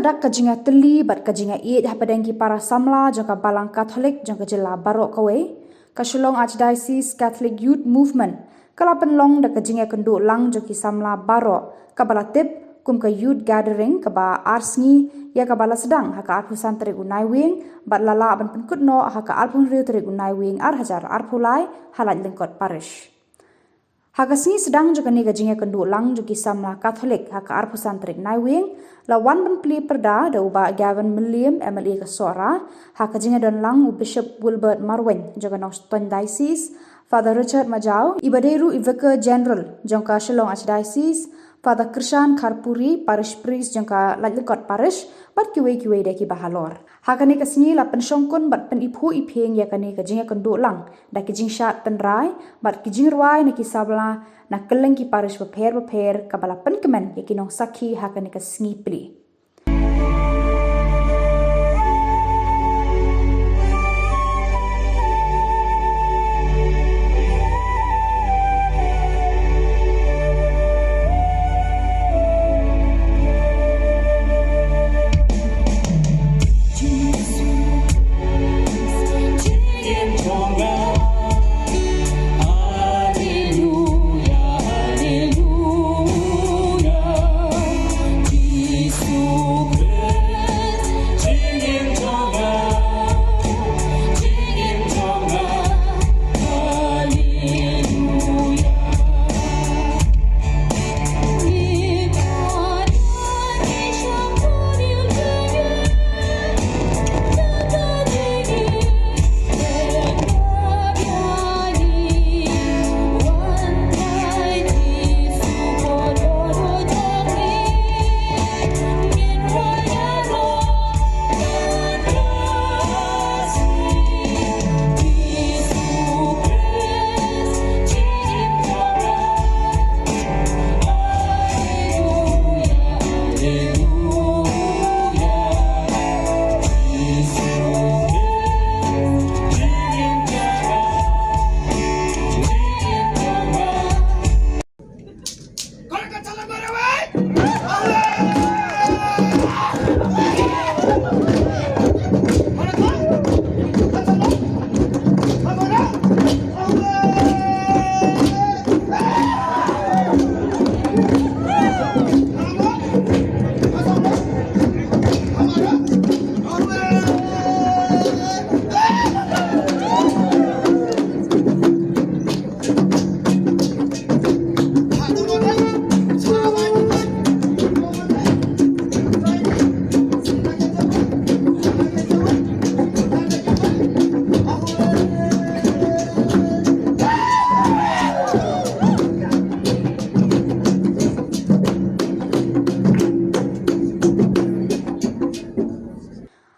dak kajinga tylli bat kajinga ieid hapdeng ki para Samla jong ka balang Katholik jong ka Jylla baroh kawei ka Shillong Archdiocese Catholic Youth movement kala Pynlong dak kajinga kynduh lang jong ki Samla baroh ka Bala tip kum ka youth gathering ka ba sngi ya ka Bala sdang haka arpusan tarik Naiwieng bat lala ban penkutno haka arpun riu tarik Naiwieng Hajar arpulai Laitlyngkot Parish. Haka sngi sedang juga ni kajinga kynduh lang juga Samla Katholik haka arpusan tarik Naiwieng lawan benpli perda da Bah Gavin Mylliem MLA ke Sora haka jinga don lang Bishop Willbert Marweiñ juga Nongstoin Diocese Father Richard Majau ibaderu I Vicar General jongka Shillong Archdiocese Father Kyrshan Kharpuri Parish Priest jongka Laitlyngkot Parish bat kawei deki bahalor. Haka ni kasni la pensyongkun bat penipu ipeng ya kani kajinga kynduh lang da kijing syat penrai bat kijing ruai na kisabla na keleng ki parish beper kabala penkemen ya kinong saki haka ni kasni pli.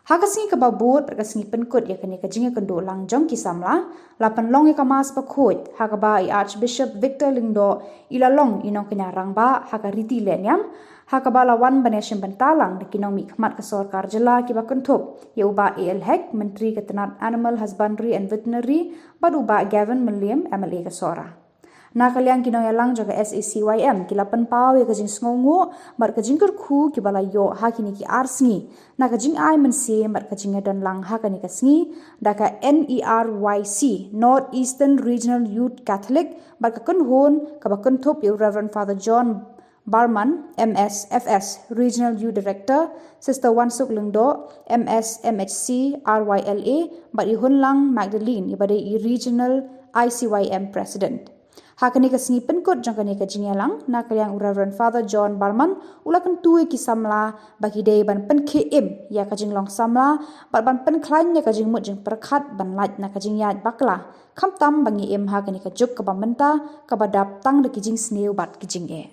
Haka singi ka babut haka singi penkut ya kani kajinga kynduh lang jong ki Samla la Pynlong ya kamas pakut haka ba I Archbishop Victor Lingdo ilalong inong kenyarang ba haka riti lenyam haka ba lawan banesyam bentalang de kinong mi khmat ka sarkar Jylla ki ba kuntup ya uba hek Menteri Ketenat Animal Husbandry and Veterinary badu Bah Gavin Mylliem MLA ka Sora. Na kaliang kinong yalang jaga Sacym kila penpau ya kajing sngongo bar kajing kerku ki bala yo ha kini ki arsngi na kajing ai mensi bar kajing dan lang ha kani kasngi daka NERYC North Eastern Regional Youth Catholic bar ka kunhon ka ba kuntup ya Reverend Father John Barman MS FS Regional Youth Director Sister Wansuk Lengdo MS MHC RYLA bar ihun lang Magdalene ibadai I Regional ICYM President. Hakani ka singi penkut jang kani ka jingelang na kaliang Reverend Father John Barman ulakan tuwi ki Samla bagi day ban pen KM ya ka jinglong Samla ban pen klain ya ka jingmut jing perkhat ban lait na ka jingyat bakla kham tam bangi em hakani ka juk ka bamenta ka badap tang de ki jing sneu bat ki jing e.